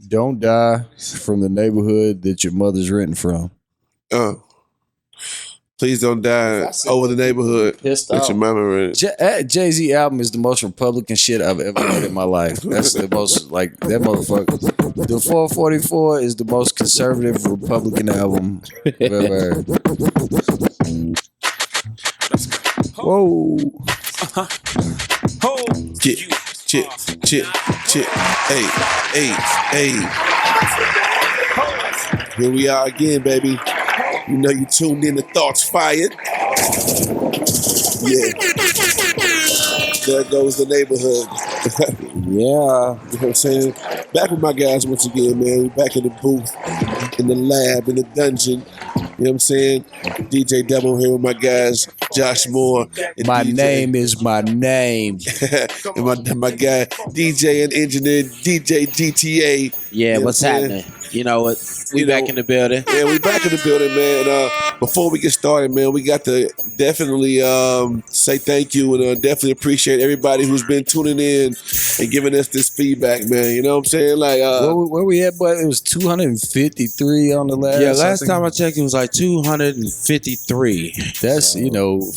don't die from the neighborhood that your mother's renting from. Please don't die over the neighborhood that your mama rented. Jay-Z album is the most Republican shit I've ever heard in my life. That's the most, like, that motherfucker. The 444 is the most conservative Republican album I've ever heard. Whoa. Chip. Hey. Here we are again, baby. You know you tuned in to Thoughts Fired. Yeah. There goes the neighborhood. Yeah. You know what I'm saying? Back with my guys once again, man. We back in the booth, in the lab, in the dungeon. You know what I'm saying? DJ Demo here with my guys, Josh Moore. And My DJ. name is my name. And my guy, DJ and engineer, DJ GTA. Yeah, You know what's what I'm saying? happening? You know what? We back in the building. Yeah, we back in the building, man. Before we get started, man, we got to definitely say thank you and definitely appreciate everybody who's been tuning in and giving us this feedback, man. You know what I'm saying? Like, where we at, but it was 253 on the last. Yeah, last time I checked, it was like 253. That's,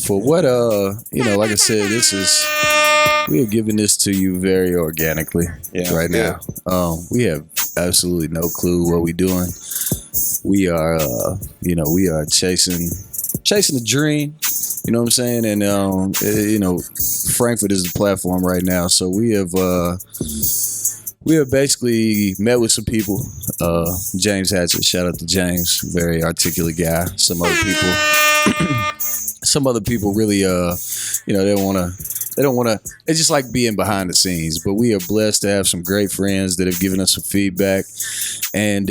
for what, like I said, we are giving this to you very organically right now. We have absolutely no clue what we're doing. We are, we are chasing the dream. You know what I'm saying? And, Frankfurt is the platform right now. So we have basically met with some people. James Hatchett, shout out to James, very articulate guy. Some other people really, they don't want to, it's just like being behind the scenes, but we are blessed to have some great friends that have given us some feedback. And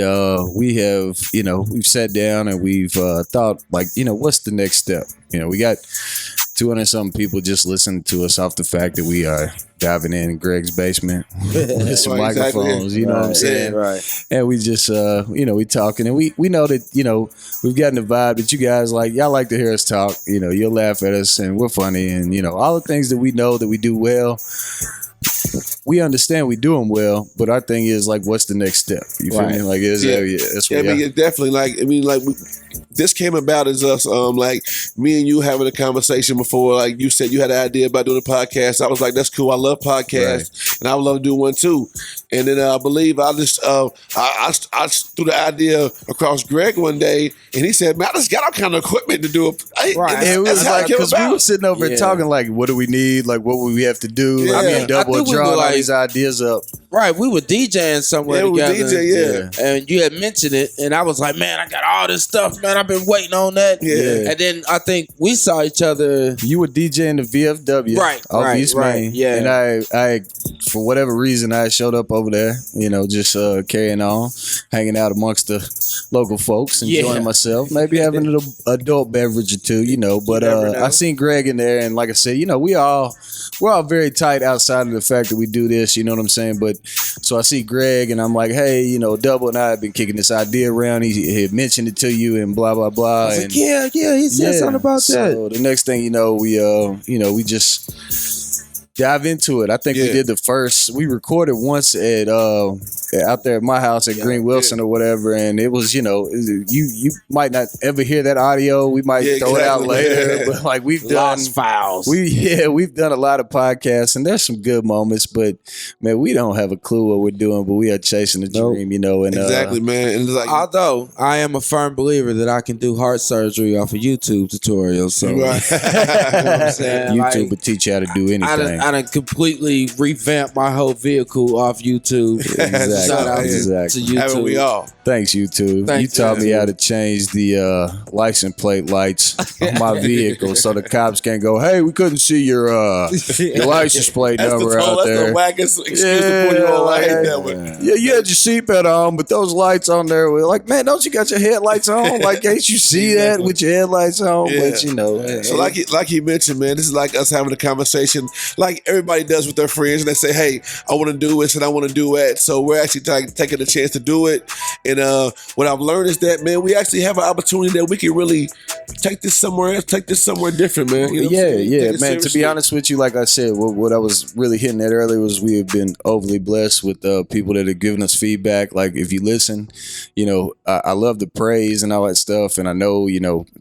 we have, we've sat down and we've thought, like, what's the next step? We got 200 something people just listening to us off the fact that we are diving in Greg's basement with some microphones, you know what I'm saying? Yeah, right. And we just, we talking, and we know that, we've gotten the vibe that you guys y'all like to hear us talk. You'll laugh at us and we're funny, and, all the things that we know that we do well. We understand we do them well, but our thing is, like, what's the next step? You feel me? Like, that's what it's definitely this came about as us, like me and you having a conversation before. Like you said, you had an idea about doing a podcast. I was like, that's cool. I love podcasts, and I would love to do one too. And then I believe I just I threw the idea across Greg one day, and he said, "Man, I just got all kind of equipment to do it." It was like, because we were sitting over and talking, like, what do we need? Like, what would we have to do? Yeah. Double drawing all these ideas up. Right, we were DJing somewhere together. And you had mentioned it, and I was like, man, I got all this stuff, man. I've been waiting on that. Yeah. And then I think we saw each other. You were DJing the VFW. Right. East Main. Yeah. And I, for whatever reason, I showed up over there, just carrying on, hanging out amongst the local folks, enjoying myself, maybe having an adult beverage or two, But I seen Greg in there, and like I said, we're all very tight outside of the fact that we do this, you know what I'm saying? But so I see Greg, and I'm like, hey, Double and I have been kicking this idea around. He had mentioned it to you, and blah blah blah. I was like, yeah, he said something about that. So the next thing we just dive into it. I think we did we recorded once at out there at my house at Green Wilson or whatever, and it was, you might not ever hear that audio. We might throw it out later, but like we've done lost files. We've done a lot of podcasts, and there's some good moments, but man, we don't have a clue what we're doing, but we are chasing the dream, and exactly, man. And it's like, although I am a firm believer that I can do heart surgery off of YouTube tutorials, so you know what I'm saying? YouTube will teach you how to do anything. I done completely revamped my whole vehicle off YouTube. Exactly. Shout out to YouTube. Haven't we all? Thanks, YouTube. You taught me how to change the license plate lights on my vehicle so the cops can't go, hey, we couldn't see your license plate number out there. That's the wackest excuse to put you on. I hate that one. Yeah, you had your seatbelt on, but those lights on there were like, man, don't you got your headlights on? Like, can't you see that with your headlights on? Yeah. But So like he mentioned, man, this is like us having a conversation like everybody does with their friends, and they say, hey, I want to do this and I want to do that. So we're actually taking a chance to do it. And what I've learned is that, man, we actually have an opportunity that we can really take this somewhere else, take this somewhere different, man. You know yeah, man. To be honest with you, like I said, what I was really hitting at earlier was we have been overly blessed with people that have given us feedback. Like if you listen, I love the praise and all that stuff, and I know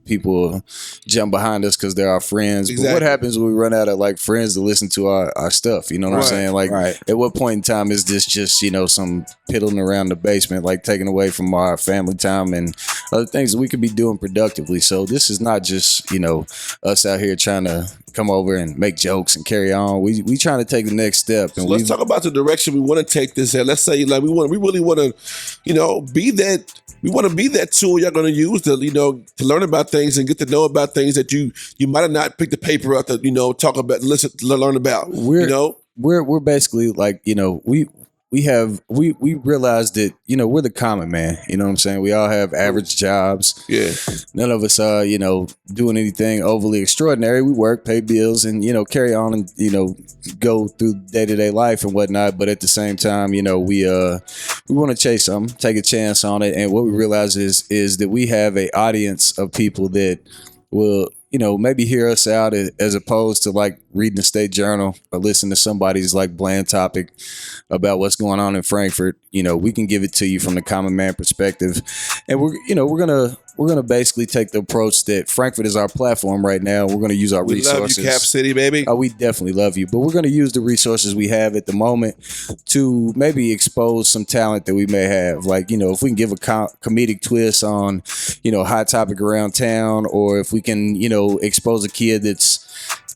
people jump behind us because they're our friends. Exactly. But what happens when we run out of like friends to listen to our stuff? You know what I'm saying? Like at what point in time is this just some piddling around the basement, like taking away from our family time and other things that we could be doing productively? So this is not just us out here trying to come over and make jokes and carry on. We trying to take the next step. And let's talk about the direction we want to take this at. Let's say like we really want to be that. We want to be that tool y'all going to use to to learn about things and get to know about things that you might have not picked the paper up to talk about, listen, learn about. We're basically like we realized that we're the common man. You know what I'm saying? We all have average jobs. Yeah. None of us are doing anything overly extraordinary. We work, pay bills, and carry on and go through day-to-day life and whatnot. But at the same time, we want to chase something, take a chance on it. And what we realize is that we have a audience of people that will maybe hear us out as opposed to like reading the State Journal or listening to somebody's like bland topic about what's going on in Frankfurt. We can give it to you from the common man perspective, and we're gonna basically take the approach that Frankfurt is our platform right now. We're gonna use our resources. We love you, Cap City, baby. We definitely love you, but we're gonna use the resources we have at the moment to maybe expose some talent that we may have. Like if we can give a comedic twist on hot topic around town, or if we can expose a kid that's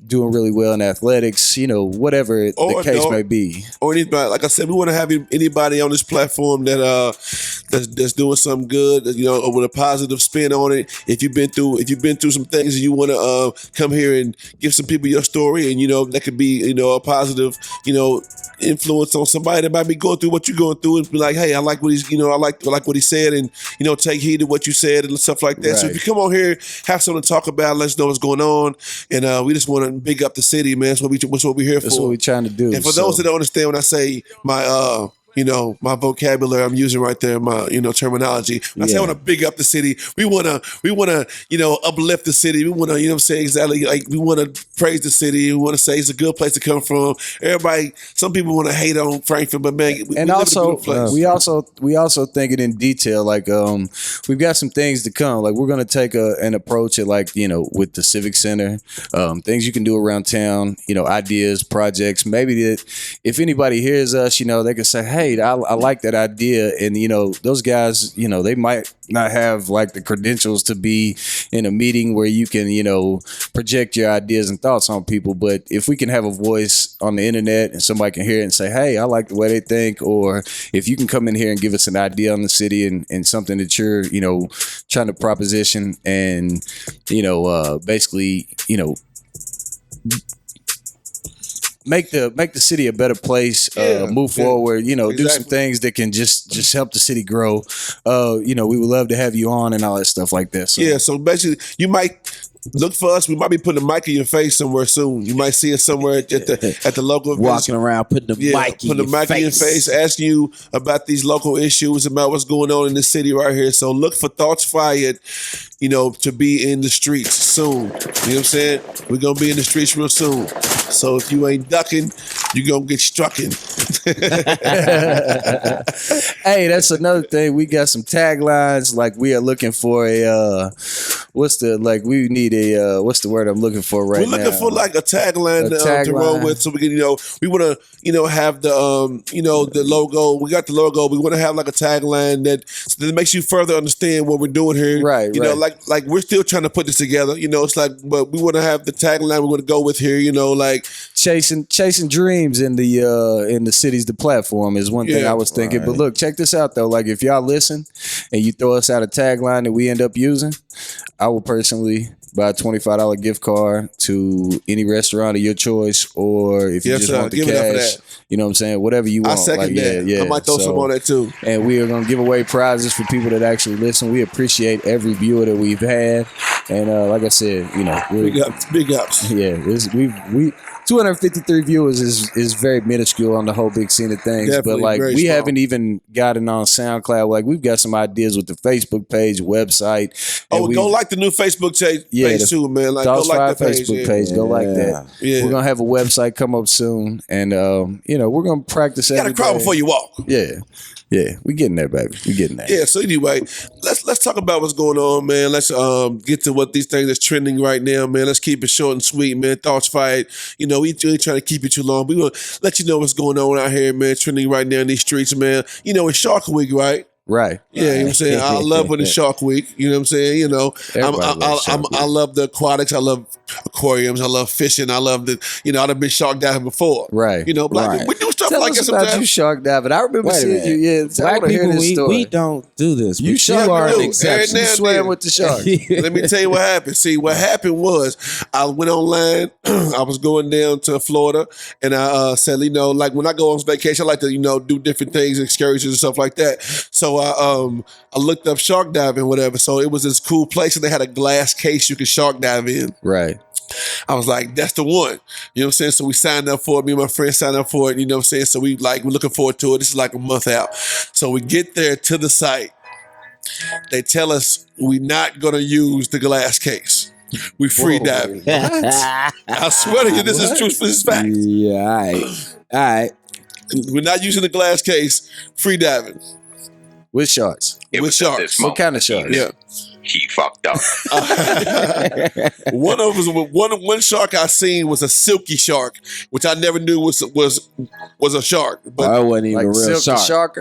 doing really well in athletics, whatever the case may be. Or anybody, like I said, we want to have anybody on this platform that that's doing something good, with a positive spin on it. If you've been through some things and you want to come here and give some people your story, and that could be a positive influence on somebody that might be going through what you're going through, and be like, hey, I like what he's I like what he said, and take heed of what you said and stuff like that. Right. So if you come on here, have something to talk about, let us know what's going on, and we just want to big up the city, man. That's what we're here for. That's what we're trying to do. And for those that don't understand, when I say my my vocabulary I'm using right there, my terminology. I say I want to big up the city. We wanna uplift the city. We wanna exactly, like we wanna praise the city. We wanna say it's a good place to come from. Everybody, some people wanna hate on Frankfurt, but man, we also thinking in detail. Like we've got some things to come. Like we're gonna take an approach at with the Civic Center, things you can do around town. Ideas, projects. Maybe that if anybody hears us, they can say, hey, I like that idea. And, those guys, they might not have like the credentials to be in a meeting where you can, project your ideas and thoughts on people. But if we can have a voice on the internet and somebody can hear it and say, hey, I like the way they think, or if you can come in here and give us an idea on the city and something that you're, trying to proposition and, basically, make the city a better place, move forward, do some things that can just help the city grow. We would love to have you on and all that stuff like that. So. Yeah, so basically you might look for us. We might be putting a mic in your face somewhere soon. You might see us somewhere at the local events. Walking around putting the mic in your face, asking you about these local issues, about what's going on in the city right here. So look for Thoughts Fired, to be in the streets soon. You know what I'm saying? We're going to be in the streets real soon. So if you ain't ducking, you're going to get struckin'. Hey, that's another thing. We got some taglines. Like we are looking for what's the word I'm looking for right now? We're looking for like a tagline to roll with, so we can, we want to, have the, the logo. We got the logo. We want to have like a tagline that makes you further understand what we're doing here. Right. Like we're still trying to put this together. It's like, but we want to have the tagline we're going to go with here. Like chasing dreams in the city's the platform is one thing I was thinking. Right. But look, check this out though. Like if y'all listen and you throw us out a tagline that we end up using, I will personally buy a $25 gift card to any restaurant of your choice, or if you just want the cash, you know what I'm saying, whatever you want. I second that. Yeah. I might throw some on that too. And we are going to give away prizes for people that actually listen. We appreciate every viewer that we've had. And like I said, you know, big ups. Yeah, we 253 viewers is very minuscule on the whole big scene of things. Definitely, but like we haven't even gotten on SoundCloud. Like we've got some ideas with the Facebook page, website. Go like the new Facebook page too, man. Like go like the Facebook page. Go like that. Yeah. We're gonna have a website come up soon, and you know, we're gonna practice. You gotta crawl before you walk. Yeah, we getting there, baby. We getting there. Yeah. So anyway, let's talk about what's going on, man. Let's get to what these things that's trending right now, man. Let's keep it short and sweet, man. Thoughts fight. You know, we ain't trying to keep it too long. We gonna let you know what's going on out here, man. Trending right now in these streets, man. You know, it's Shark Week, right? Right. Yeah, you know what I'm saying? I love when it's Shark Week. You know what I'm saying? You know, I love the aquatics. I love aquariums. I love fishing. I love the, you know, I've been shark diving before. Right. You know, black people, we do stuff Tell like us that sometimes. about you shark diving. I remember seeing you. Yeah, black people, we don't do this. You shark are an exception. You swam with the shark. Let me tell you what happened. See, what happened was I went online. I was going down to Florida, and I said, you know, like when I go on vacation, I like to, you know, do different things, excursions and stuff like that. So I looked up shark diving, whatever. So it was this cool place, and they had a glass case you could shark dive in. Right. I was like, that's the one. You know what I'm saying? So we signed up for it. Me and my friend signed up for it. You know what I'm saying? So we're looking forward to it. This is like a month out. So we get there to the site. They tell us we're not going to use the glass case. We free diving. I swear to you, this is truth. This is fact. Yeah, all right. We're not using the glass case. Free diving. With sharks. With sharks. What kind of sharks? Yeah. He fucked up. One shark I seen was a silky shark, which I never knew was a shark. But I wasn't even like a real shark.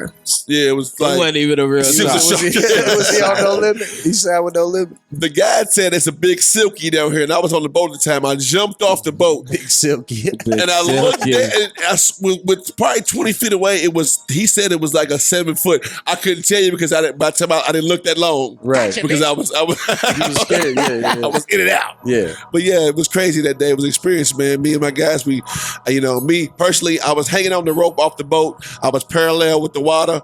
Yeah, it was like, he wasn't even a real shark. Was he on No Limit? He said with No Limit. The guy said it's a big silky down here, and I was on the boat at the time. I jumped off the boat, big silky, and I looked at it. With probably 20 feet away, it was. He said it was like a 7 foot. I couldn't tell you because by the time I didn't look that long, right? Because I was scared. Yeah. I was in and out. Yeah. But yeah, it was crazy that day. It was an experience, man. Me and my guys, me personally, I was hanging on the rope off the boat. I was parallel with the water.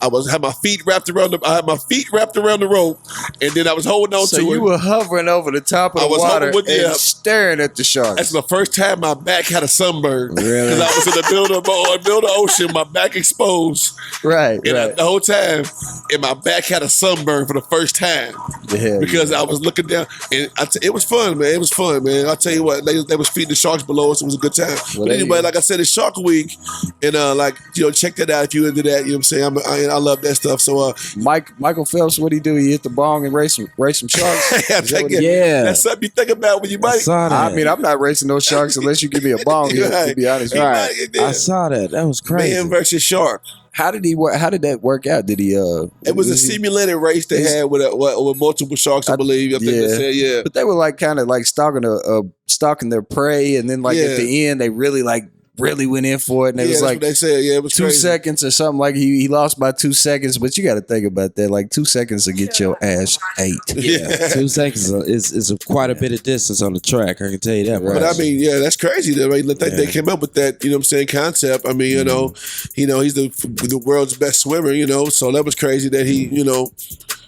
I had my feet wrapped around the rope, and then I was holding on to it. So you were hovering over the top of the water and staring at the shark. That's the first time my back had a sunburn. Really? Because I was in the middle of the ocean, my back exposed. Right. And the whole time, and my back had a sunburn for the first time. Yeah, because I was looking down, and it was fun, man. It was fun, man. I'll tell you what, they was feeding the sharks below us. It was a good time. Well, but anyway, like I said, it's Shark Week, and check that out if you're into that. You know what I'm saying? I love that stuff. So Michael Phelps, what he do? He hit the bong and race some sharks. That's something you think about when you might. I mean, I'm not racing those sharks unless you give me a bong. To be honest, I saw that. That was crazy. Man versus shark. How did that work out? Did he? It was a simulated race they had with multiple sharks, I believe. I think they said, yeah. But they were like kind of like stalking their prey, and then like at the end they really went in for it, and it was like what they said. Yeah, it was 2 seconds or something. Like he lost by 2 seconds, but you got to think about that. Like 2 seconds to get your ass ate. Yeah, 2 seconds is quite a bit of distance on the track. I can tell you that. But I mean, that's crazy. They came up with that. You know what I'm saying? Concept. I mean, he's the world's best swimmer. You know, so that was crazy that he,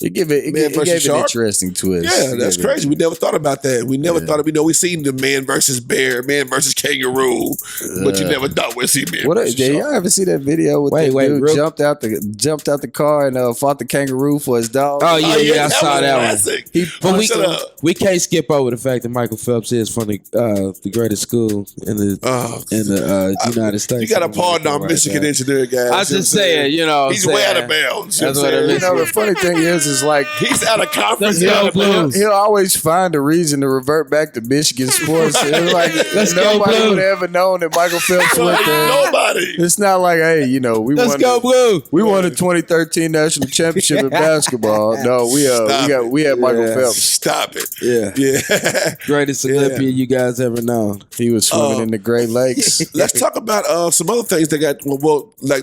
It gave an interesting twist. Yeah, that's crazy. We never thought about that. We never thought we seen the man versus bear, man versus kangaroo, but you never thought we'd see man versus did y'all ever see that video with the dude jumped out the car and fought the kangaroo for his dog? Oh yeah, I saw that one. We can't skip over the fact that Michael Phelps is from the greatest school in the United States. You got to pardon our Michigan engineer guys. I was just saying, he's way out of bounds. That's what it is. The funny thing is like he's out of conference. He'll always find a reason to revert back to Michigan sports. It's like nobody would have ever known that Michael Phelps went there. Nobody. It's not like, hey, we won the 2013 national championship in basketball. No, we had Michael Phelps. Stop it. Yeah. Greatest Olympian you guys ever known. He was swimming in the Great Lakes. Let's talk about some other things that got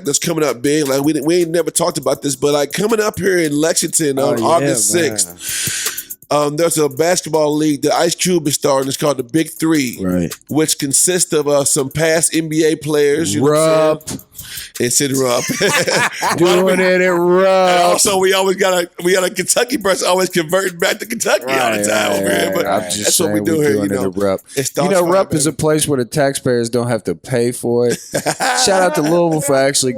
that's coming up big. Like we ain't never talked about this, but like coming up here in Lexington on August 6th. there's a basketball league that Ice Cube is starting. It's called the Big Three, right? Which consists of some past NBA players. You know what I'm saying? It's in Rupp. Doing it at Rupp. And also, we got a Kentucky person always converting back to Kentucky all the time over here. But that's what we do here. You know, Rupp. Rupp is a place where the taxpayers don't have to pay for it. Shout out to Louisville for actually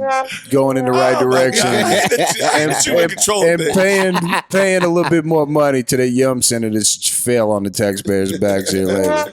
going in the right direction and paying a little bit more money to the Yum Center that fell on the taxpayers' backs here lately.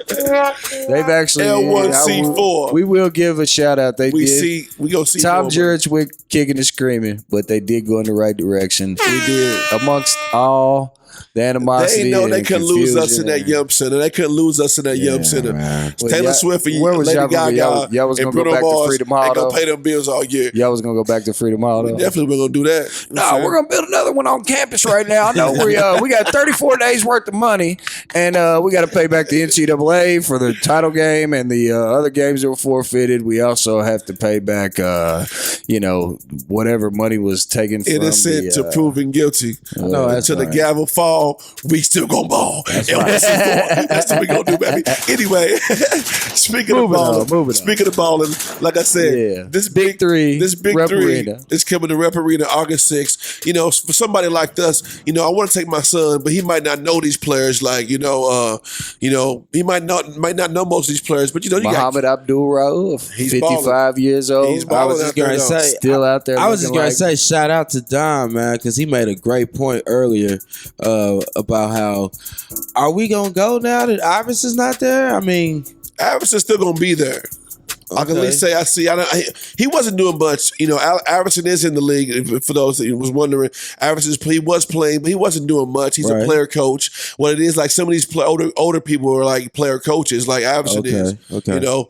They've actually L1C4. We will give a shout out. We go see Tom Jurich with kicking and screaming, but they did go in the right direction. We did amongst all the animosity. They know they couldn't lose us in that Yum Center. They couldn't lose us in that Yum Center. Taylor Swift and Lady Gaga y'all was and gonna Bruno go back Mars to Freedom Hall. They gonna pay them bills all year. Y'all was gonna go back to Freedom Hall. We definitely gonna do that. No, we're gonna build another one on campus right now. No, we got 34 days worth of money, and we got to pay back the NCAA for the title game and the other games that were forfeited. We also have to pay back, whatever money was taken from innocent to proven guilty. Until the gavel fall, we still gonna ball. That's what we gonna do, baby. Anyway, speaking of balling, like I said, this big three is coming to Rep Arena August 6th. You know, for somebody like us, I want to take my son, but he might not know these players. Like, he might not know most of these players. But Muhammad Abdul Rauf, he's 55 balling. Years old. He's balling out there, still out there. I was just gonna say, shout out to Don, man, because he made a great point earlier about how are we gonna go now that Iverson's not there? I mean, Iverson's still gonna be there. Okay. I can at least say he wasn't doing much. Iverson is in the league. For those that was wondering, he was playing, but he wasn't doing much. He's a player coach. What it is, like some of these older people are like player coaches, like Iverson is. Okay.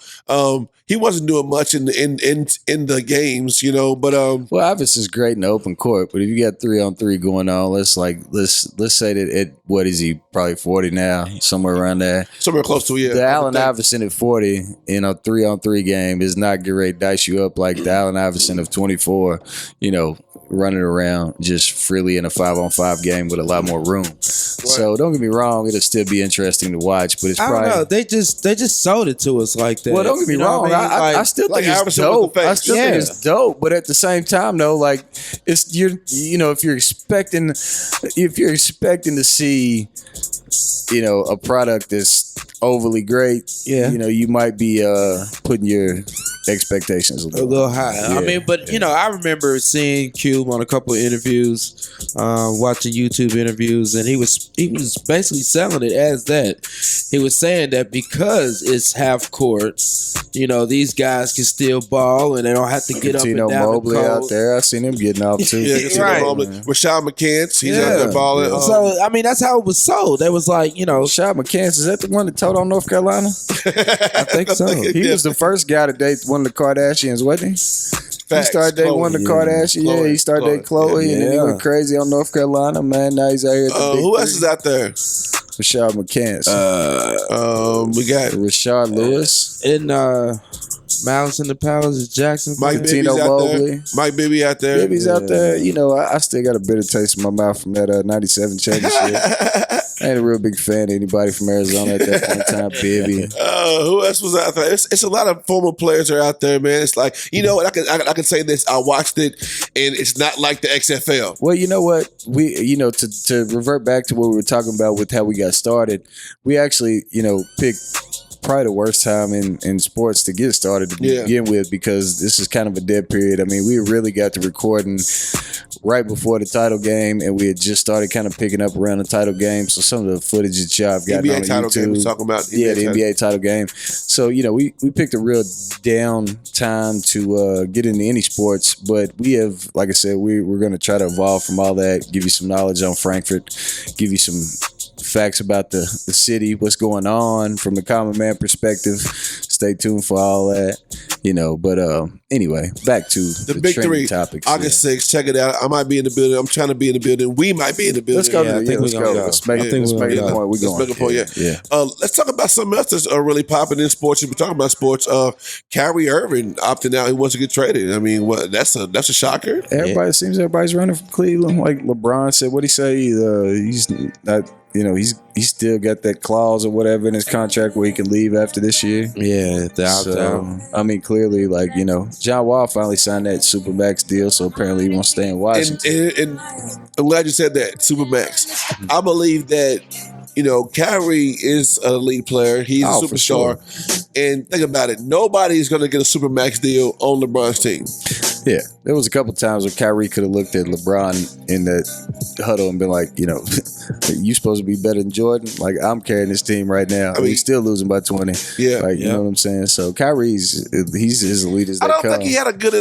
He wasn't doing much in the games, but well, Iverson's great in the open court, but if you got 3-on-3 going on, let's say that what is he, probably 40 now, somewhere around there, somewhere close to The Allen Iverson at 40 in a 3-on-3 game is not getting ready to dice you up like the Allen Iverson of 24, running around just freely in a 5-on-5 game with a lot more room. Right. So don't get me wrong, it'll still be interesting to watch, but it's probably, I don't know. They just sold it to us like that. Well, don't get me wrong. I still think it's dope. I still think it's dope, but at the same time, though, like it's if you're expecting to see, a product that's overly great, you might be putting your expectations a little high. Yeah. I mean, but I remember seeing Cube on a couple of interviews, watching YouTube interviews, and he was basically selling it as that. He was saying that because it's half court, these guys can still ball and they don't have to get up and down Mobley the court. out there. I seen him getting off too. Right. Rashad McCants, he's out there balling. So I mean, that's how it was sold. They was like, Rashad McCants, is that the one that told on North Carolina? I think so. He was the first guy to date one of the Kardashians, wasn't he? He started dating one of the Kardashians. Yeah, he started dating Chloe, and then he went crazy on North Carolina. Man, now he's out here. Who else is out there? Rashad McCants. We got Rashard Lewis and Malice in the Palace is Jackson. Mike Bibby's out there. Mike Bibby out there. Bibby's out there. I still got a bitter taste in my mouth from that 97 championship. I ain't a real big fan of anybody from Arizona at that point in time. Bibby. Who else was out there? It's a lot of former players are out there, man. It's like, I can say this. I watched it, and it's not like the XFL. Well, you know what? We, to revert back to what we were talking about with how we got started, we actually, picked probably the worst time in sports to get started to begin with, because this is kind of a dead period. I mean, we really got to recording right before the title game, and we had just started kind of picking up around the title game. So some of the footage that y'all have gotten on title YouTube, game we're talking about. The NBA title game. So we picked a real down time to get into any sports, but we have, like I said, we're going to try to evolve from all that, give you some knowledge on Frankfurt, give you some facts about the city, what's going on from the common man perspective. Stay tuned for all that, But anyway, back to the big three topics. August 6th, check it out. I might be in the building. I'm trying to be in the building. We might be in the building. Let's go. Let's go. Let's make a point. We're going. Let's make a point. Yeah. Let's talk about something else that's really popping in sports. We're talking about sports. Kyrie Irving opting out. He wants to get traded. I mean, that's a shocker. Everybody's running from Cleveland. Like LeBron said, what'd he say? He's not. he's still got that clause or whatever in his contract where he can leave after this year. Yeah, So, I mean, clearly, like, John Wall finally signed that Supermax deal, so apparently he wants to stay in Washington. And I'm glad you said that, Supermax. I believe that, Kyrie is an elite player. He's a superstar. Sure. And think about it. Nobody's going to get a Supermax deal on LeBron's team. Yeah, there was a couple times where Kyrie could have looked at LeBron in the huddle and been like, you supposed to be better than Jordan. Like, I'm carrying this team right now. I mean, he's still losing by 20. Yeah, like you know what I'm saying. So Kyrie's he's as elite as they come. I don't think he had a good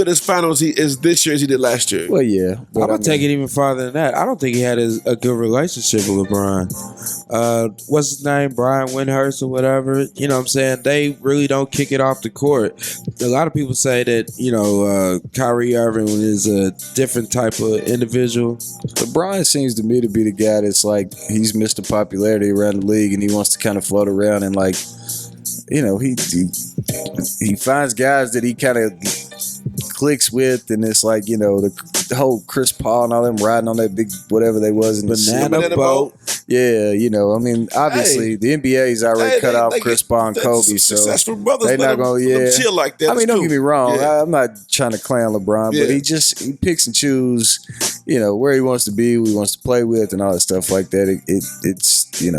as finals as this year as he did last year. Well, yeah, but I'm gonna take it even farther than that. I don't think he had a good relationship with LeBron. What's his name? Brian Windhurst or whatever. You know what I'm saying? They really don't kick it off the court. A lot of people say that Kyrie Irving is a different type of individual. LeBron seems to me to be the guy that's like, he's Mr. Popularity around the league and he wants to kind of float around and like, he finds guys that he kind of clicks with, and it's like, the whole Chris Paul and all them riding on that big whatever they was in the banana boat. Yeah, I mean, obviously the NBA's already cut off Chris Paul and Kobe, so they're not gonna chill like that. I mean, don't get me wrong, I'm not trying to clown LeBron, but he picks and chooses, where he wants to be, who he wants to play with, and all that stuff like that. It's it's a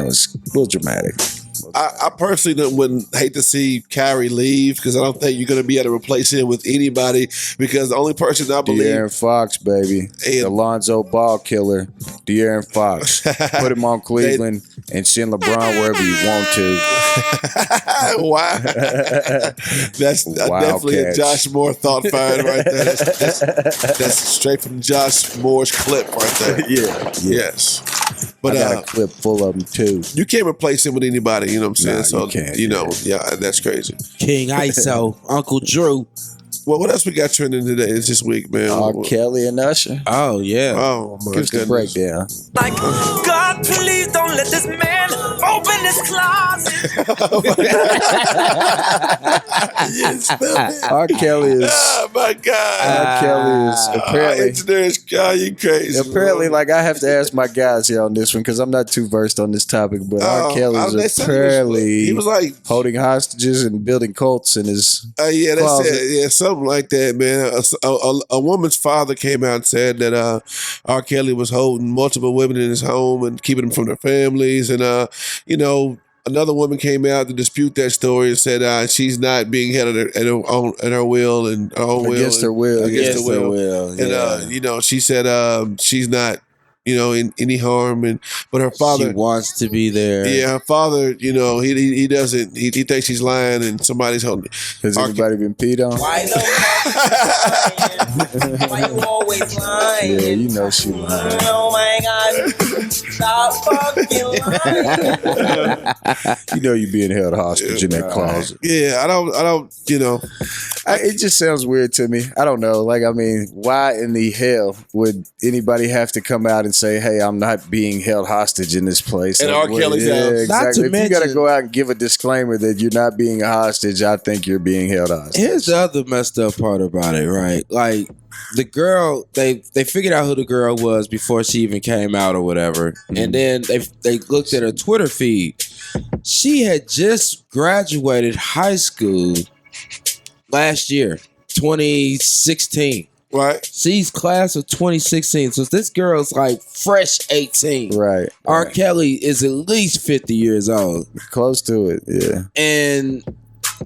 little dramatic. I personally wouldn't hate to see Kyrie leave because I don't think you're going to be able to replace him with anybody because the only person I believe... De'Aaron Fox, baby. The Lonzo Ball killer. De'Aaron Fox. Put him on Cleveland and send LeBron wherever you want to. Wow. That's definitely a Josh Moore thought find right there. That's straight from Josh Moore's clip right there. Yeah. Yes. But I got a clip full of them too. You can't replace him with anybody, you know what I'm saying? Nah, so, yeah, that's crazy. King ISO, Uncle Drew. Well, what else we got trending today this week, man? R. Kelly and Usher. Oh, yeah. Oh, my goodness. Give us the breakdown. Like, God, please don't let this man open his closet. R. Kelly is... Oh, my God. R. Kelly is apparently... Engineers, God, you crazy. Apparently, like, I have to ask my guys here on this one because I'm not too versed on this topic, but R. Kelly is apparently he was like holding hostages and building cults in his yeah, that's closet. it. Yeah, something like that, man. A woman's father came out and said that R. Kelly was holding multiple women in his home and keeping them from their families, and another woman came out to dispute that story and said she's not being held at her will and her own Against her will. Against her will. Yeah. And she said she's not in any harm, but her father, she wants to be there. Yeah, her father, he doesn't. He thinks she's lying, and somebody's holding. Has anybody been peed on? Why you always lying? Yeah, you know she lying. Oh my God! Stop fucking lying. You know you being held hostage in that closet. Yeah, I don't. It just sounds weird to me. I don't know. Like, I mean, why in the hell would anybody have to come out and say, "Hey, I'm not being held hostage in this place"? And like, R. Kelly's yeah, house. exactly. If you got to go out and give a disclaimer that you're not being a hostage, I think you're being held hostage. Here's the other messed up part about it, right? Like, the girl, they figured out who the girl was before she even came out or whatever, and then they looked at her Twitter feed. She had just graduated high school last year, 2016. Right. She's class of 2016. So this girl's like fresh 18. Right. R. Kelly is at least 50 years old. Close to it, yeah. And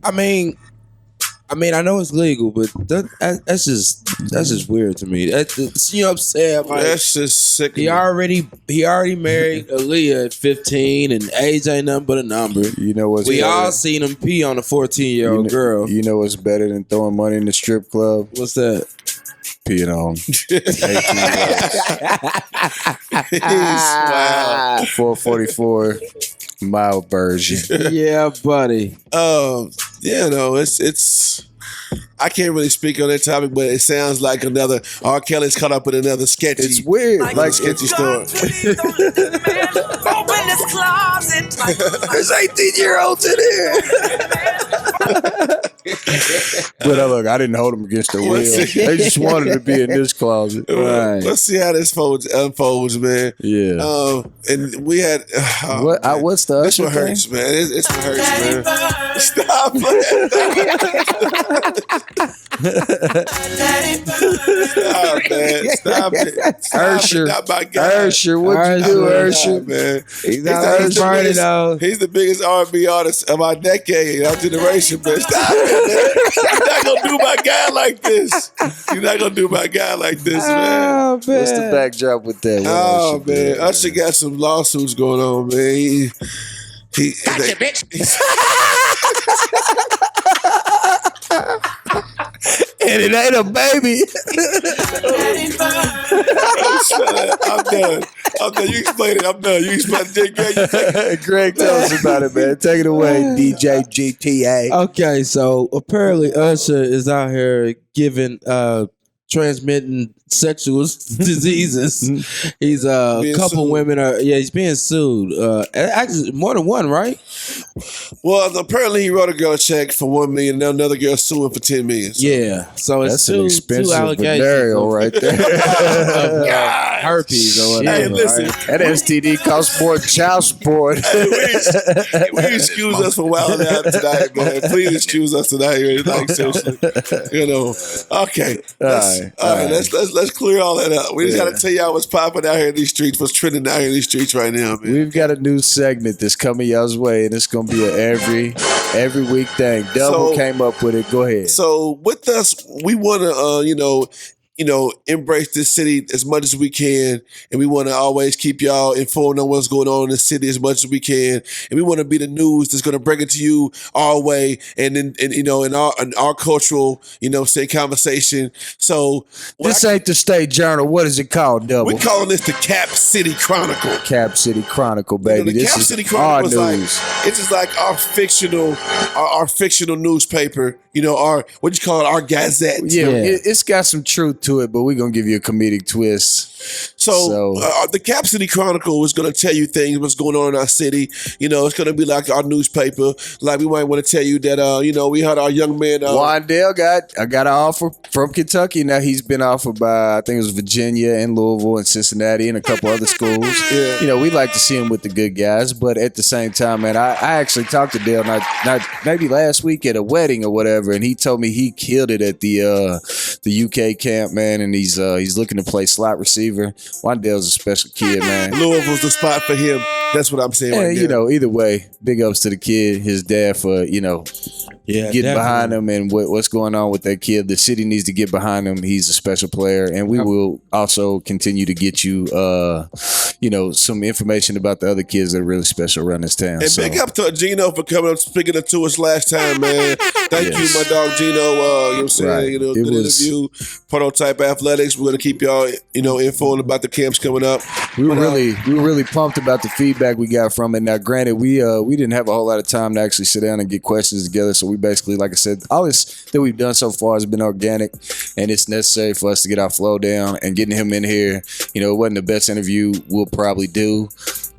I mean, I know it's legal, but that's just weird to me. That's, you know what I'm saying? Like, that's just sick. He already married Aaliyah at 15, and age ain't nothing but a number. You know what's we all seen him pee on a 14-year-old girl. You know what's better than throwing money in the strip club? What's that? Peeing on 18 Wow. 444 mild version. Yeah, buddy. Yeah, no, it's. I can't really speak on that topic, but it sounds like another R. Kelly's caught up with another sketchy. It's weird, like sketchy story. Please don't let this man open his closet. There's 18-year-olds in here. But look, I didn't hold them against their will. They just wanted to be in this closet. Right. Let's see how this unfolds, man. Yeah. And we had what's the this Usher one hurts, thing? man. It's what hurts, man. Stop it. Stop, man. Stop it. Usher. Not my guy. Usher, what you do, Usher? Man. He's the biggest R&B artist of our decade, our generation, man. Stop it, man. You're not gonna do my guy like this. You're not gonna do my guy like this, man. Oh, man. What's the backdrop with that? Oh man, Usher got some lawsuits going on, man. Gotcha, bitch. And it ain't a baby. I'm done. You explain it. I'm done. You explain it. Greg, tell us about it, man. Take it away, DJ GTA. Okay, so apparently Usher is out here giving transmitting sexual diseases. He's a couple women he's being sued. Actually, more than one, right? Well, apparently he wrote a girl a check for $1 million, and another girl suing for $10 million. So. Yeah, so it's that's an expensive venereal right there. Herpes or whatever. Hey, listen, right? That STD costs more than child support. We excuse us for wilding out tonight, man. Please excuse us tonight. Like seriously, Okay, let's clear all that up. We just got to tell y'all what's popping out here in these streets, what's trending out here in these streets right now, man. We've got a new segment that's coming y'all's way, and it's gonna be an every week thing. Double came up with it. Go ahead. So with us, we want to embrace this city as much as we can, and we want to always keep y'all informed on what's going on in the city as much as we can, and we want to be the news that's going to bring it to you our way, and in our cultural, say conversation. So this ain't the State Journal. What is it called, Double? We're calling this the Cap City Chronicle. Cap City Chronicle, baby. The this Cap is City Chronicle our is news. It's just like our fictional newspaper. Our what you call it, our gazette. Yeah. It's got some truth to it, but we're gonna give you a comedic twist. So the Cap City Chronicle is going to tell you things, what's going on in our city. It's going to be like our newspaper. Like we might want to tell you that, we had our young man. Wandale got an offer from Kentucky. Now he's been offered by, I think it was Virginia and Louisville and Cincinnati and a couple other schools. Yeah. We like to see him with the good guys, but at the same time, man, I actually talked to Dale not maybe last week at a wedding or whatever, and he told me he killed it at the UK camp, man, and he's looking to play slot receiver. Wandale's a special kid, man. Louisville's the spot for him. That's what I'm saying. Right now. Either way, big ups to the kid, his dad for getting behind him and what's going on with that kid. The city needs to get behind him. He's a special player, and we will also continue to get you, some information about the other kids that are really special around this town. And big up to Gino for coming up speaking to us last time, man. Thank you, my dog Gino. You know what I'm saying? Good interview. Prototype Athletics. We're gonna keep y'all, informed about the camps coming up. We were really pumped about the feedback we got from it. Now, granted, we didn't have a whole lot of time to actually sit down and get questions together, so we basically, like I said, all this that we've done so far has been organic, and it's necessary for us to get our flow down. And getting him in here, it wasn't the best interview we'll probably do,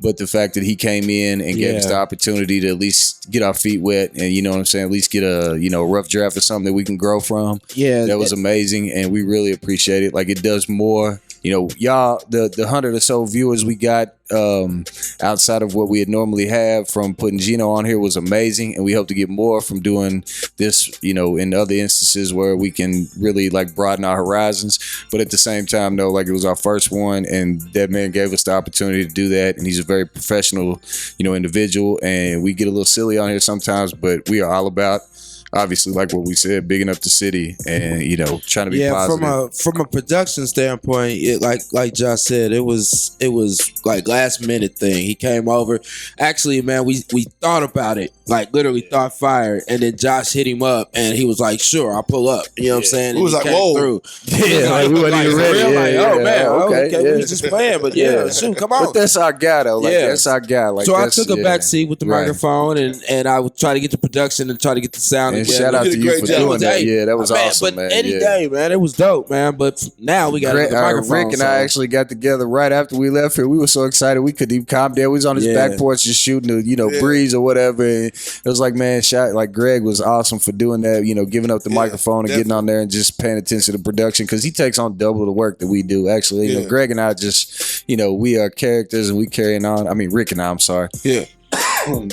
but the fact that he came in and gave us the opportunity to at least get our feet wet and, at least get a rough draft or something that we can grow from. Yeah, that was amazing, and we really appreciate it. Like, it does more. Y'all, the 100 or so viewers we got outside of what we had normally have from putting Gino on here was amazing, and we hope to get more from doing this, in other instances where we can really broaden our horizons. But at the same time, though, it was our first one, and that man gave us the opportunity to do that, and he's a very professional, individual, and we get a little silly on here sometimes, but we are all about, obviously, like what we said, bigging up the city and, trying to be positive. From a production standpoint, like Josh said, it was like last minute thing. He came over. Actually, man, we thought about it, literally thought fire, and then Josh hit him up and he was like, sure, I'll pull up. You know what I'm saying? He was like, whoa. Through. Yeah, we wasn't even ready. Okay, we was just playing, but shoot, come on. But that's our guy, though. That's our guy. So I took a back seat with the microphone and I would try to get the production and try to get the sound man. Shout out to you for doing that. Yeah, that was awesome, man. Any day, man, it was dope, man. But now we got the microphone. Rick and I actually got together right after we left here. We were so excited we couldn't even calm down. We was on his back porch just shooting the breeze or whatever. And it was like, man, Greg was awesome for doing that. Giving up the microphone and getting on there and just paying attention to production because he takes on double the work that we do. Actually, Greg and I just, we are characters and we carrying on. I mean, Rick and I. I'm sorry. Yeah.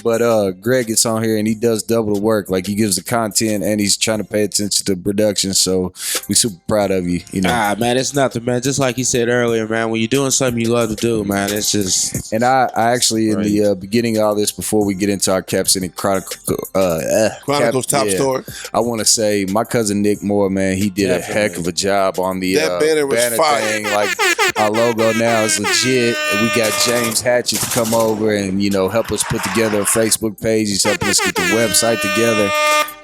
But Greg gets on here and he does double the work. Like he gives the content and he's trying to pay attention to production. So we super proud of you. Man, it's nothing, man. Just like you said earlier, man. When you're doing something you love to do, man, it's just. And I actually in the beginning of all this, before we get into our Cap City Chronicles top story, I want to say my cousin Nick Moore, man, he did a heck of a job on the that banner fire. thing. Like our logo now is legit. And we got James Hatchett to come over and help us put together a Facebook page. He's helping us get the website together,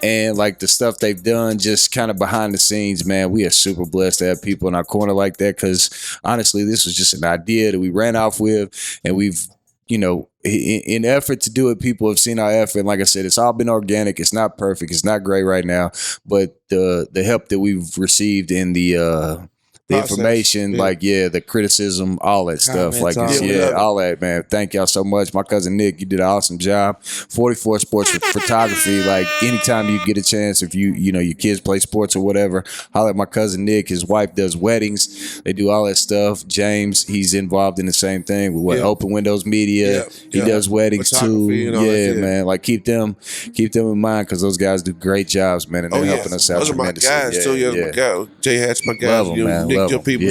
and like the stuff they've done just kind of behind the scenes, man. We are super blessed to have people in our corner like that, because honestly this was just an idea that we ran off with, and we've in effort to do it, people have seen our effort. And like I said, it's all been organic. It's not perfect, it's not great right now, but the help that we've received in the information, the criticism, all that stuff, all that, man. Thank y'all so much. My cousin Nick, you did an awesome job. 44 Sports Photography. Like anytime you get a chance, if your kids play sports or whatever, holler at my cousin Nick. His wife does weddings. They do all that stuff. James, he's involved in the same thing with Open Windows Media. He does weddings too. Man. Like keep them in mind, because those guys do great jobs, man, and they're helping us out tremendously. Those are my guys too. My guy Jay Hatch, my guys. Love 'em, man. Your people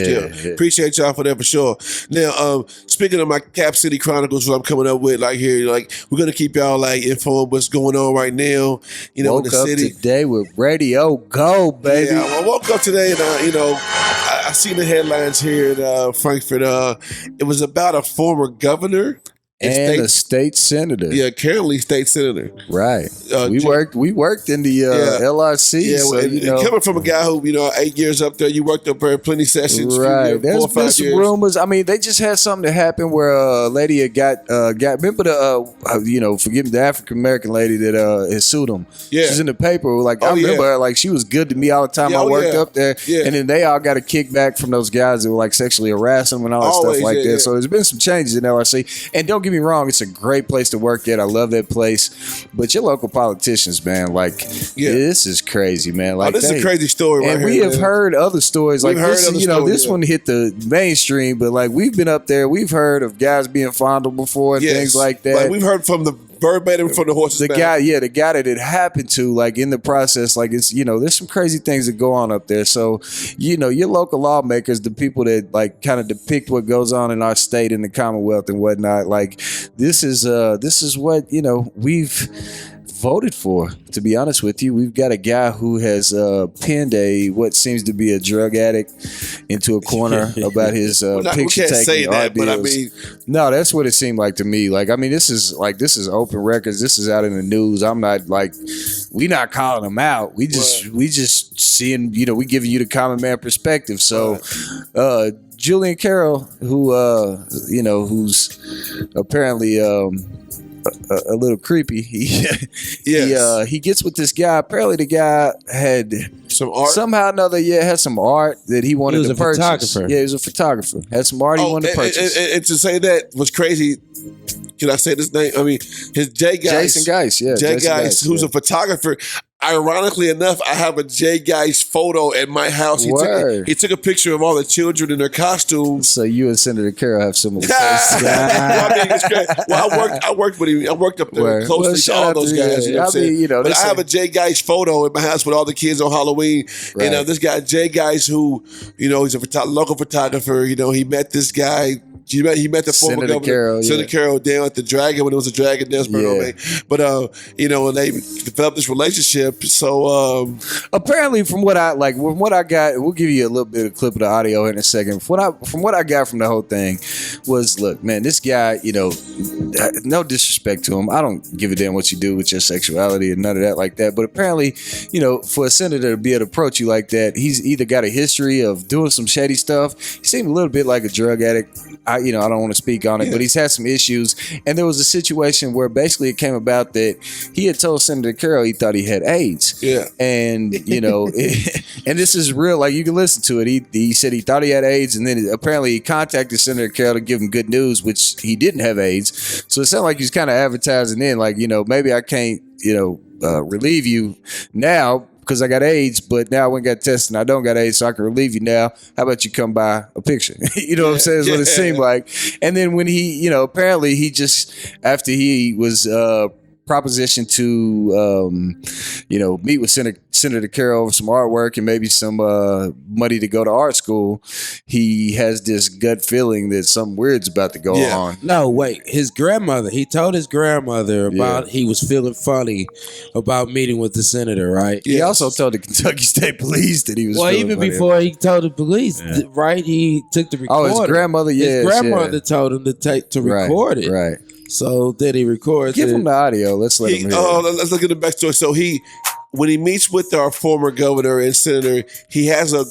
appreciate y'all for that for sure. Now, speaking of my Cap City Chronicles, what I'm coming up with, we're gonna keep y'all informed what's going on right now. Woke in the up city today with Radio Go, baby. Yeah, I woke up today and I seen the headlines here in Frankfurt. It was about a former governor. And a state senator. Yeah, currently state senator. Right. We worked in the LRC. Yeah, so, coming from a guy who, 8 years up there, you worked up there plenty sessions. Right. There's been some rumors. I mean, they just had something that happened where a lady had got remember forgive me, the African American lady that had sued him. Yeah. She's in the paper. I remember her, she was good to me all the time. I worked up there. Yeah. And then they all got a kickback from those guys that were sexually harassing them and all that stuff like that. Yeah. So there's been some changes in LRC. And don't get me wrong, it's a great place to work at. I love that place. But your local politicians, man, this is crazy, man. This is a crazy story right here. And we have heard other stories this one hit the mainstream, but we've been up there, we've heard of guys being fondled before and things like that. We've heard from the verbatim from the horse's mouth. The guy that it happened to, in the process, it's there's some crazy things that go on up there. So, your local lawmakers, the people that kind of depict what goes on in our state and the Commonwealth and whatnot, this is what we've voted for. To be honest with you, we've got a guy who has pinned what seems to be a drug addict into a corner about his picture taking ordeals. No, that's what it seemed like to me. This is open records. This is out in the news. I'm not we not calling him out. We just seeing, we giving you the common man perspective. So, Julian Carroll, who who's apparently a little creepy. He gets with this guy. Apparently, the guy had some art. Somehow or another, had some art that he wanted to purchase. Photographer. Yeah, he was a photographer. Had some art he wanted to purchase. And to say that was crazy. Can I say this name? I mean, his Jason Geis. Yeah, Jay Geis, who's a photographer. Ironically enough, I have a Jay Geis photo at my house. He took a picture of all the children in their costumes. So you and Senator Carroll have similar faces. I worked with him. I worked up there closely to all those guys. But I have a Jay Geis photo at my house with all the kids on Halloween. Right. And this guy Jay Geis, who he's a local photographer. He met this guy. He met the former governor, Senator Carroll, down at the Dragon when it was a Dragon dance Bay. But and they developed this relationship. So apparently, from what I got, we'll give you a little bit of clip of the audio in a second. From what I got from the whole thing was, look, man, this guy, no disrespect to him, I don't give a damn what you do with your sexuality and none of that like that. But apparently, for a senator to be able to approach you like that, he's either got a history of doing some shady stuff. He seemed a little bit like a drug addict. I don't want to speak on it, but he's had some issues. And there was a situation where basically it came about that he had told Senator Carroll he thought he had AIDS. Yeah. And, and this is real. Like, you can listen to it. He said he thought he had AIDS, and then apparently he contacted Senator Carroll to give him good news, which he didn't have AIDS. So it sounded like he was kind of advertising in, like, maybe I can't, relieve you now because I got AIDS, but now I went and got tested and I don't got AIDS, so I can relieve you now. How about you come by a picture? You know what I'm saying? Is what it seemed like. And then when he, apparently he just, after he was propositioned to, meet with Senator Carroll over some artwork and maybe some money to go to art school, he has this gut feeling that something weird's about to go on. No, wait. His grandmother, he told his grandmother about he was feeling funny about meeting with the senator, right? He also told the Kentucky State Police that he was feeling even funny. before he told the police, right? He took the recorder. Oh, his grandmother, His grandmother told him to record it. Right. So then he records Give it. him the audio. Let's let him hear it. Let's look at the backstory. So when he meets with our former governor and senator, he has a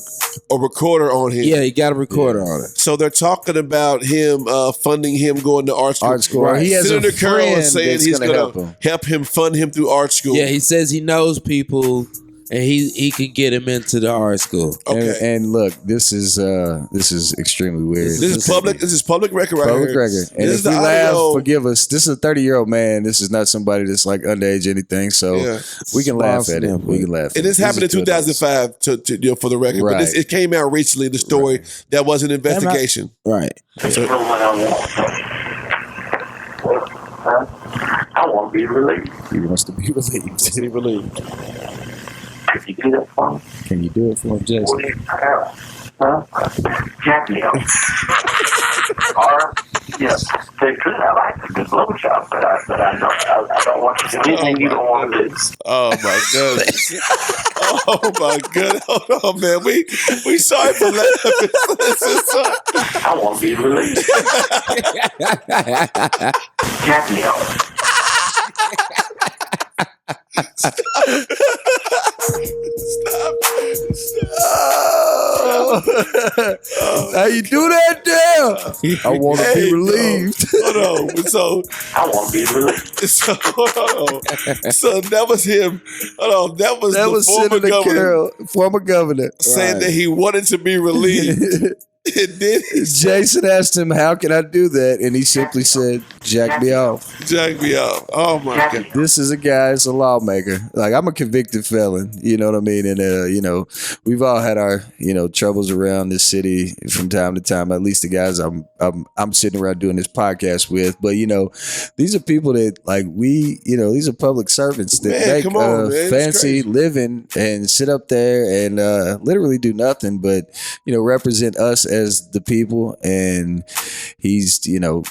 recorder on him. Yeah, he got a recorder on it. So they're talking about him funding him going to art school. Art school. Right. He has Senator a Carroll friend is saying he's going to help him fund him through art school. Yeah, he says he knows people and he can get him into the art school. Okay. And look, this is extremely weird. This is public. This is public record right Public here. record. And This if is we the laugh, audio. forgive us. This is a 30-year-old man. This is not somebody that's like underage or anything. So we can laugh at it. We can laugh at it. And this happened in 2005 to for the record. Right. But it came out recently, the story. That was an investigation. Right. I want to be relieved. He wants to be relieved. Could you do that for me? Can you do it for him, Jason? What do you have? Jack me up. Or, they could. I like a good blowjob, but I don't want to do anything you don't want to do. Oh my goodness. Oh my goodness. Hold on, man. We sorry for laughing. I want to be relieved. Jack me up. How you do that now? I want to be relieved. Hold on. So I want to be relieved. hold on. So that was him. Hold on. That was the former Senator governor Carroll, former governor, saying that he wanted to be relieved. And then Jason asked him, "How can I do that?" And he simply said, "Jack me off." Jack me off. Oh my God. This is a guy, it's a lawmaker. Like, I'm a convicted felon, you know what I mean? And, we've all had our, troubles around this city from time to time, at least the guys I'm sitting around doing this podcast with. But, these are people that, like, these are public servants that make fancy living and sit up there and literally do nothing but, represent us as the people. And he's,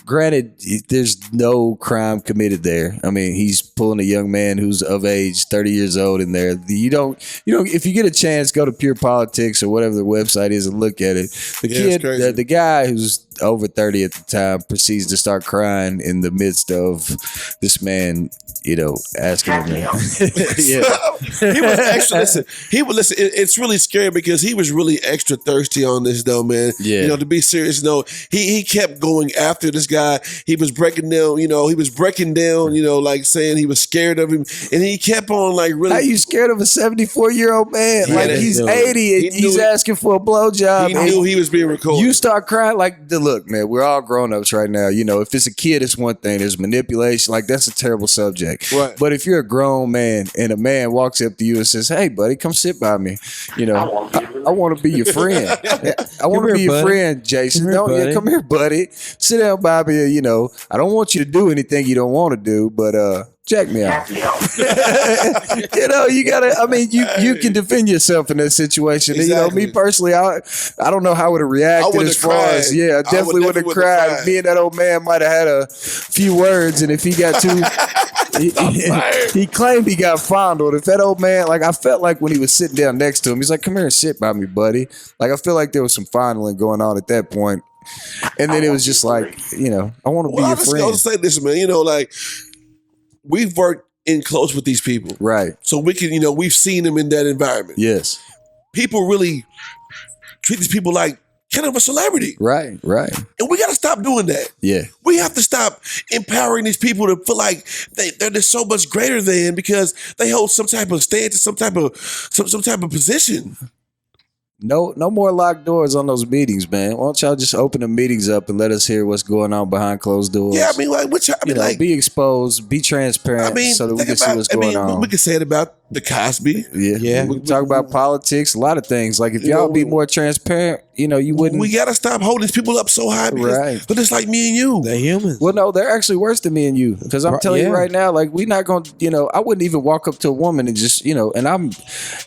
granted, there's no crime committed there. I mean, he's pulling a young man who's of age, 30 years old in there. You don't, if you get a chance, go to Pure Politics or whatever the website is and look at it. The guy who's over 30 at the time proceeds to start crying in the midst of this man, asking him. He was extra. Listen, it's really scary because he was really extra thirsty on this, though, man. Yeah. To be serious, he kept going after this guy. He was breaking down, like saying he was scared of him, and he kept on like really. How you scared of a 74-year-old man? Yeah, like he's 80 and he's asking for a blowjob. He knew he was being recorded. You start crying look, man, we're all grown-ups right now. If it's a kid, it's one thing. There's manipulation. Like, that's a terrible subject. Right. But if you're a grown man and a man walks up to you and says, "Hey, buddy, come sit by me," I want to be your friend. I want to be your friend, Jason. Come here, buddy. Sit down by me. I don't want you to do anything you don't want to do, but jack me out. You gotta. I mean, you can defend yourself in that situation. Exactly. Me personally, I don't know how I would have reacted as far as I definitely would have cried. Me and that old man might have had a few words, and if he got too. He claimed he got fondled. If that old man, like, I felt like when he was sitting down next to him, he's like, "Come here and sit by me, buddy." Like, I feel like there was some fondling going on at that point. And then it was just like, I want to be your friend. I was say this, man. We've worked in close with these people, Right. so we can, we've seen them in that environment. Yes. People really treat these people like kind of a celebrity. Right. And we got to stop doing that. Yeah. We have to stop empowering these people to feel like they're so much greater than because they hold some type of stance, some type of position. No more locked doors on those meetings, man. Why don't y'all just open the meetings up and let us hear what's going on behind closed doors? Yeah, I mean, like, be exposed, be transparent, so that we can see what's going on. We can say it about the Cosby. Yeah. We can talk about politics, a lot of things. Like if y'all be more transparent, you wouldn't. We gotta stop holding these people up so high, because, but it's like me and you. They're humans. Well, no, they're actually worse than me and you. Because I'm telling you right now, like we're not going to, I wouldn't even walk up to a woman and just, and I'm,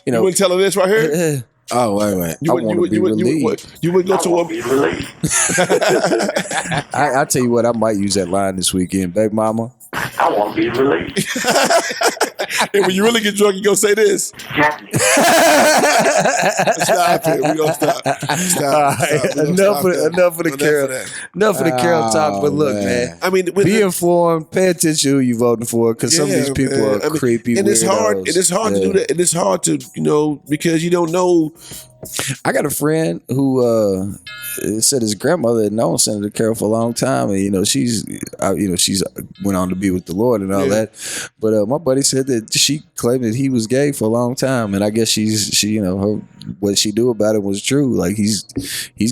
You wouldn't tell her this right here? Oh, wait. You wouldn't go to a... I tell you what, I might use that line this weekend, baby mama. I want to be released. And when you really get drunk, you go say this. Stop it. We're going to stop. Enough of the Carol talk. But look, man. I mean, be informed. Pay attention who you're voting for, because some of these people are creepy. And it's hard. And it's hard to do that. And it's hard to, because you don't know. I got a friend who said his grandmother had known Senator Carroll for a long time, and she's went on to be with the Lord and all that. But my buddy said that she claimed that he was gay for a long time, and I guess she what she knew about it was true. Like he's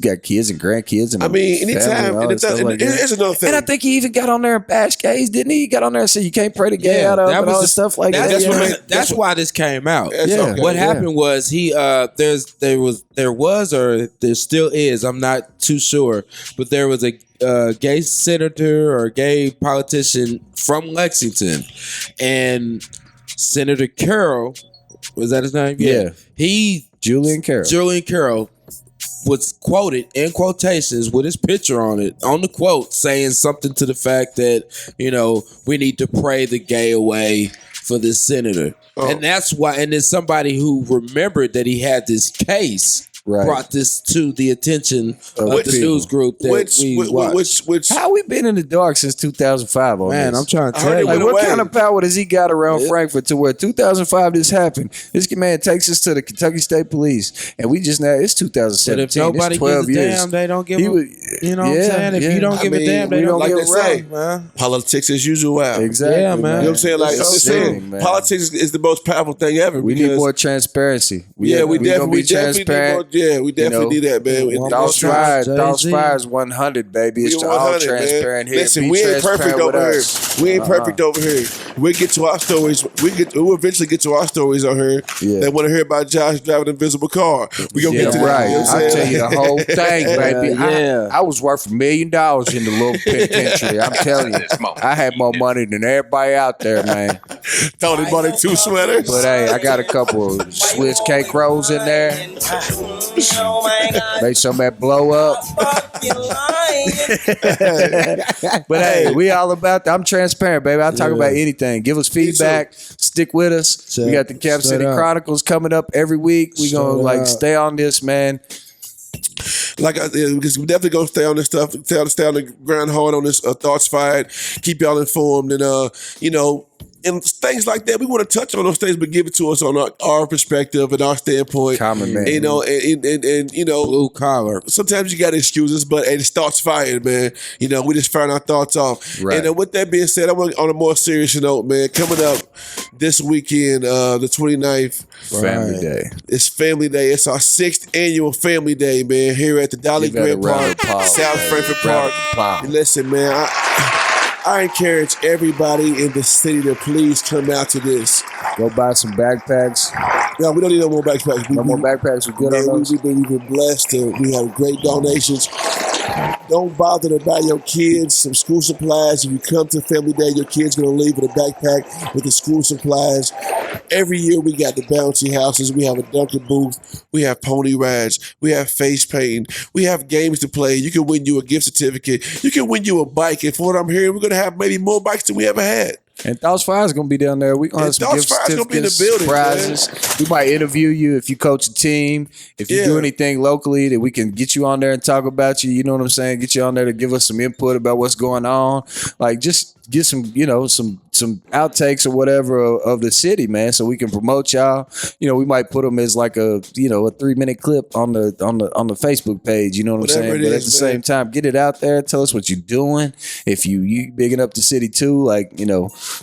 got kids and grandkids, and anytime, and it's another thing. And I think he even got on there and bashed gays, didn't he? He got on there and said you can't pray the gay out of and all this stuff like that. That's why this came out. What happened was there was or there still is, I'm not too sure, but there was a gay senator or gay politician from Lexington, and Senator Carroll, was that his name? Yeah. Julian Carroll was quoted in quotations with his picture on it, on the quote, saying something to the fact that, we need to pray the gay away for this senator. And that's why, and there's somebody who remembered that he had this case, brought this to the attention of the news group that we watched. How we been in the dark since 2005 on Man, this? I'm trying to tell you. Like, what kind of power does he got around Frankfurt to where 2005 this happened? This man takes us to the Kentucky State Police, and we just now, it's 2017. But if nobody gives a damn, they don't give a, you know what I'm saying? If you don't give a damn, they don't give a damn, man. Politics as usual. Exactly. Yeah, man. You know what I'm saying? Like, I'm just saying, politics is the most powerful thing ever. We need more transparency. We definitely transparent. Yeah, we definitely need that, man. Thoughts Fires 100, baby. It's all transparent here. Listen, we ain't perfect over here. We ain't perfect over here. We'll get to our stories. We'll eventually get to our stories on here. They want to hear about Josh driving an invisible car. We gonna get to that. You know I'll tell you the whole thing, baby. I was worth $1 million in the little penitentiary. I'm telling you, I had more money than everybody out there, man. Tony bought 2 sweaters. But hey, I got a couple of Swiss cake rolls in there. Make some that blow up. But hey, we all about that. I'm transparent, baby. I'll talk about anything. Give us feedback. Stick with us. We got the Cap City Chronicles coming up every week. We gonna stay on this, man. Because we definitely gonna stay on this stuff. Stay on the ground hard on this Thoughts Fired. Keep y'all informed, and and things like that. We want to touch on those things, but give it to us on our perspective and our standpoint. Common man. And blue collar. Sometimes you got excuses, but it's Thoughts Fired, man. We just firing our thoughts off. Right. And with that being said, I want on a more serious note, man. Coming up this weekend, the 29th. Family Day. It's Family Day. It's our 6th annual Family Day, man, here at the Dolly Grant Park, South Frankfurt Park. Listen, man, I encourage everybody in the city to please come out to this. Go buy some backpacks. No, we don't need no more backpacks. No more backpacks. We're good on those. We've been blessed. We have great donations. Don't bother to buy your kids some school supplies. If you come to Family Day, your kid's going to leave with a backpack with the school supplies. Every year we got the bouncy houses. We have a Dunkin' booth. We have pony rides. We have face painting. We have games to play. You can win you a gift certificate. You can win you a bike. And for what I'm hearing, we're going to have maybe more bikes than we ever had. And Thoughts Fire is going to be down there. We're going to have some gift certificates, prizes. We might interview you if you coach a team. If you do anything locally that we can get you on there and talk about you. You know what I'm saying? Get you on there to give us some input about what's going on. Like, just get some, some outtakes or whatever of the city, man, so we can promote y'all. We might put them as like a 3-minute clip on the Facebook page. You know what I'm saying? But at the same time, get it out there. Tell us what you're doing. If you bigging up the city too, like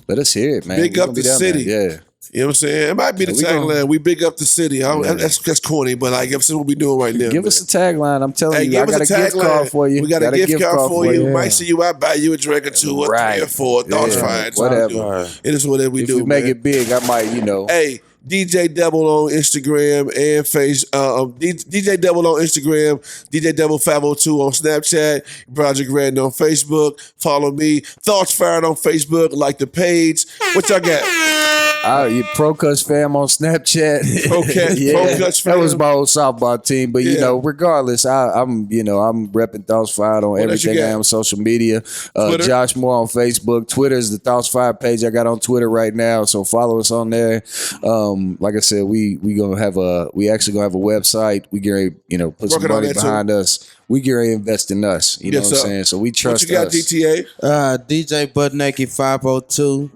let us hear it, man. Big up the city. Yeah. You know what I'm saying? It might be the tagline. We big up the city. That's corny, but like that's what we doing right now. Give us a tagline. I'm telling you, I got a gift tagline. card for you. We got a gift card for you. Yeah. Might see you out, buy you a drink or two or 3 or 4. Thoughts fired. Whatever. It is whatever we do. If we make it big, I might, Hey, DJ Devil on Instagram and DJ Devil on Instagram, DJ Devil 502 on Snapchat, Project Red on Facebook. Follow me. Thoughts Fired on Facebook. Like the page. What y'all got? Procuts fam on Snapchat. Procuts fam. That was my old softball team. But regardless, I'm repping Thoughts Fired on everything I am on social media. Josh Moore on Facebook. Twitter is the Thoughts Fired page I got on Twitter right now. So follow us on there. Like I said, we actually gonna have a website. We gonna put some money behind us. We get ready to invest in us. You know what I'm saying? So we trust us. What you got, GTA? DJ Butt Naked 502.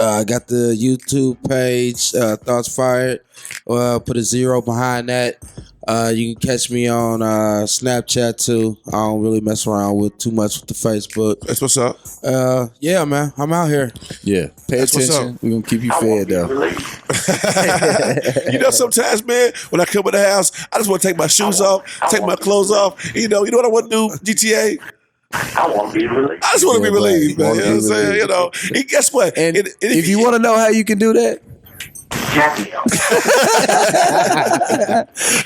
I got the YouTube page, Thoughts Fired. Put a 0 behind that. You can catch me on Snapchat too. I don't really mess around with too much with the Facebook. That's what's up. Yeah, man. I'm out here. Yeah. Pay attention. We're gonna keep you fed though. Sometimes, man, when I come in the house, I just want to take my shoes off, take my clothes off. You know what I want to do, GTA? I want to be relieved. I just want to be relieved, man. You know what I'm saying? And guess what? And if you want to know how you can do that,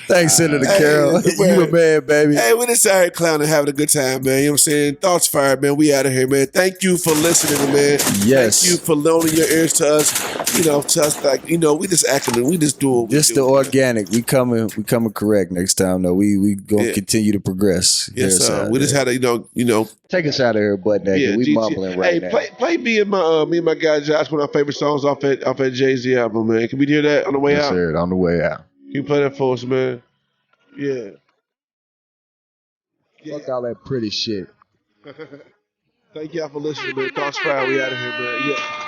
thanks, Senator Carroll. You a man, baby. Hey, we just out here clowning, having a good time, man. You know what I'm saying? Thoughts Fired, man. We out of here, man. Thank you for listening, man. Yes. Thank you for loaning your ears to us. To us like, we just acting, we just doing. Just the organic. We coming correct next time, though. We gonna continue to progress. Yes, sir. We just had to, take us out of here, butt naked. We mumbling right now. Play me and my guy Josh, one of our favorite songs off that Jay-Z album, man. Can we hear that on the way out? Yes, sir. On the way out. Can you play that for us, man? Yeah. Fuck all that pretty shit. Thank y'all for listening, man. Thoughts Fired. We out of here, man. Yeah.